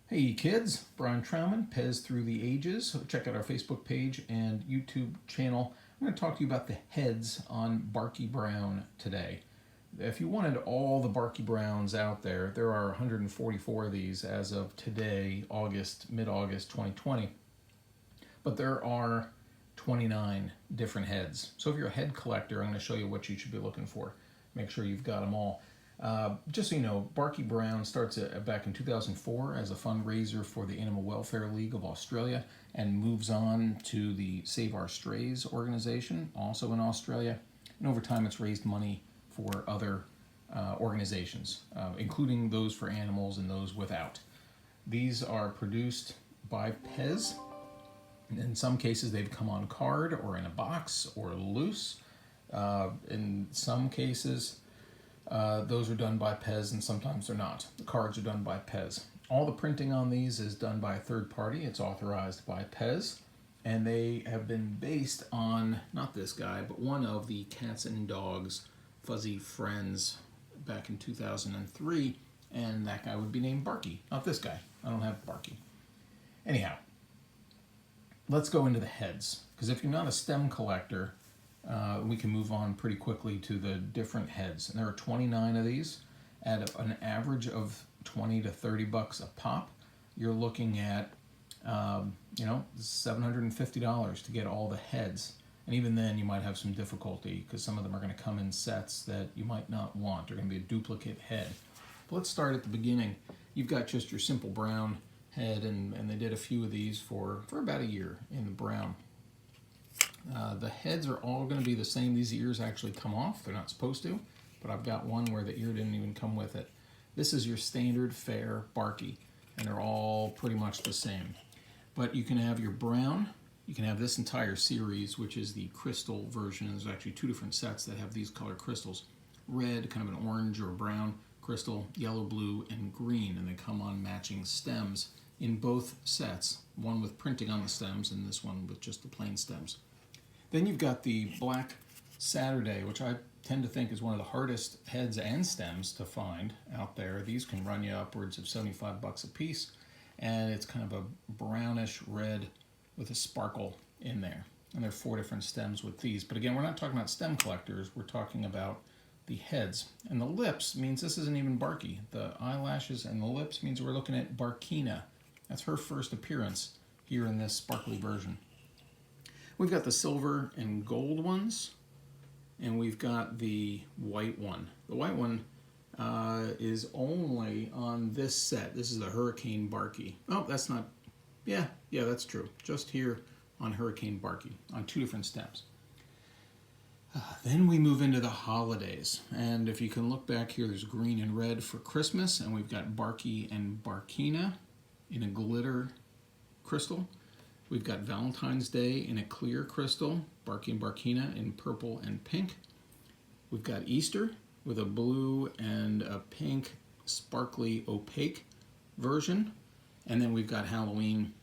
Hey kids, Brian Trauman, Pez Through the Ages. Check out our Facebook page and YouTube channel. I'm going to talk to you about the heads on Barky Brown today. If you wanted all the Barky Browns out there, there are 144 of these as of today, mid-August 2020. But there are 29 different heads. So if you're a head collector, I'm going to show you what you should be looking for. Make sure you've got them all. Just so you know, Barky Brown starts back in 2004 as a fundraiser for the Animal Welfare League of Australia and moves on to the Save Our Strays organization, also in Australia. And over time, it's raised money for other organizations, including those for animals and those without. These are produced by Pez. In some cases, they've come on card or in a box or loose. In some cases, those are done by Pez, and sometimes they're not. The cards are done by Pez. All the printing on these is done by a third party. It's authorized by Pez, and they have been based on, not this guy, but one of the Cats and Dogs Fuzzy Friends back in 2003, and that guy would be named Barky, not this guy. I don't have Barky. Anyhow, let's go into the heads, because if you're not a stem collector, we can move on pretty quickly to the different heads. And there are 29 of these at an average of 20 to 30 bucks a pop. You're looking at, $750 to get all the heads. And even then, you might have some difficulty because some of them are going to come in sets that you might not want. They're going to be a duplicate head. But let's start at the beginning. You've got just your simple brown head, and they did a few of these for about a year in the brown. The heads are all going to be the same. These ears actually come off. They're not supposed to, but I've got one where the ear didn't even come with it. This is your standard fair Barky, and they're all pretty much the same. But you can have your brown. You can have this entire series, which is the crystal version. There's actually two different sets that have these color crystals. Red, kind of an orange or brown crystal, yellow, blue, and green, and they come on matching stems in both sets, one with printing on the stems and this one with just the plain stems. Then you've got the Black Saturday, which I tend to think is one of the hardest heads and stems to find out there. These can run you upwards of 75 bucks a piece, and it's kind of a brownish red with a sparkle in there. And there are 4 different stems with these. But again, we're not talking about stem collectors, we're talking about the heads. And the lips means this isn't even Barky. The eyelashes and the lips means we're looking at Barkina. That's her first appearance here in this sparkly version. We've got the silver and gold ones, and we've got the white one. The white one is only on this set. This is the Hurricane Barky. Oh, that's not, yeah, that's true. Just here on Hurricane Barky, on 2 different stems. Then we move into the holidays, and if you can look back here, there's green and red for Christmas, and we've got Barky and Barkina in a glitter crystal. We've got Valentine's Day in a clear crystal, Barky and Barkina in purple and pink. We've got Easter with a blue and a pink sparkly opaque version. And then we've got Halloween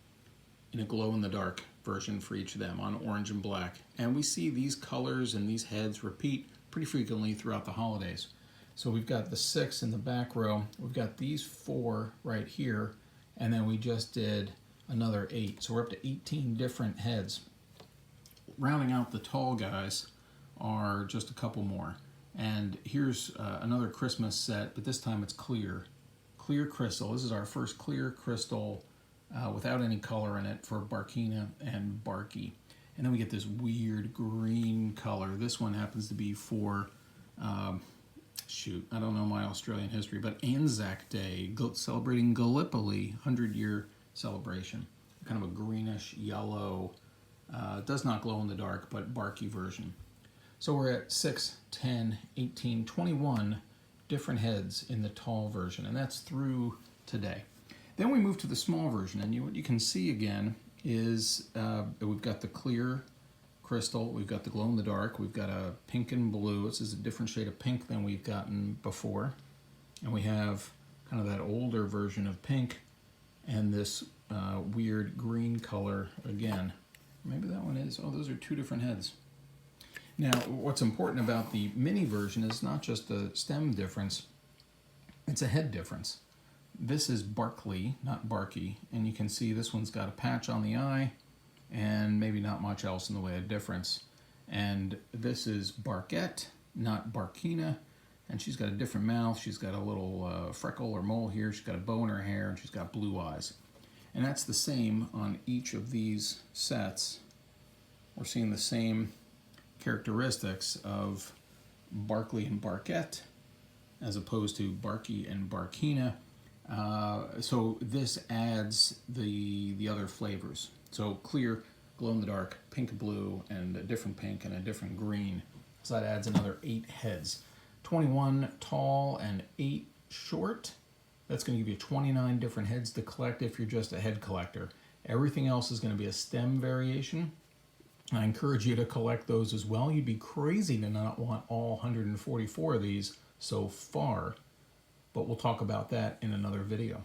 in a glow-in-the-dark version for each of them on orange and black. And we see these colors and these heads repeat pretty frequently throughout the holidays. So we've got the 6 in the back row. We've got these 4 right here. And then we just did another 8. So we're up to 18 different heads. Rounding out the tall guys are just a couple more. And here's another Christmas set, but this time it's clear. Clear crystal. This is our first clear crystal without any color in it for Barkina and Barky. And then we get this weird green color. This one happens to be for, I don't know my Australian history, but Anzac Day, celebrating Gallipoli, 100-year celebration. Kind of a greenish yellow, does not glow in the dark, but Barky version. So we're at 6, 10, 18, 21 different heads in the tall version, and that's through today. Then we move to the small version, and what you can see again is we've got the clear crystal, we've got the glow in the dark, we've got a pink and blue. This is a different shade of pink than we've gotten before, and we have kind of that older version of pink and this weird green color again. Maybe that one is, those are 2 different heads. Now, what's important about the mini version is not just the stem difference, it's a head difference. This is Barkley, not Barky, and you can see this one's got a patch on the eye and maybe not much else in the way of difference. And this is Barkette, not Barkina, and she's got a different mouth. She's got a little freckle or mole here. She's got a bow in her hair, and she's got blue eyes. And that's the same on each of these sets. We're seeing the same characteristics of Barkley and Barkette as opposed to Barky and Barkina. So this adds the other flavors. So clear, glow-in-the-dark, pink blue, and a different pink and a different green. So that adds another 8 heads. 21 tall and 8 short. That's going to give you 29 different heads to collect if you're just a head collector. Everything else is going to be a stem variation. I encourage you to collect those as well. You'd be crazy to not want all 144 of these so far, but we'll talk about that in another video.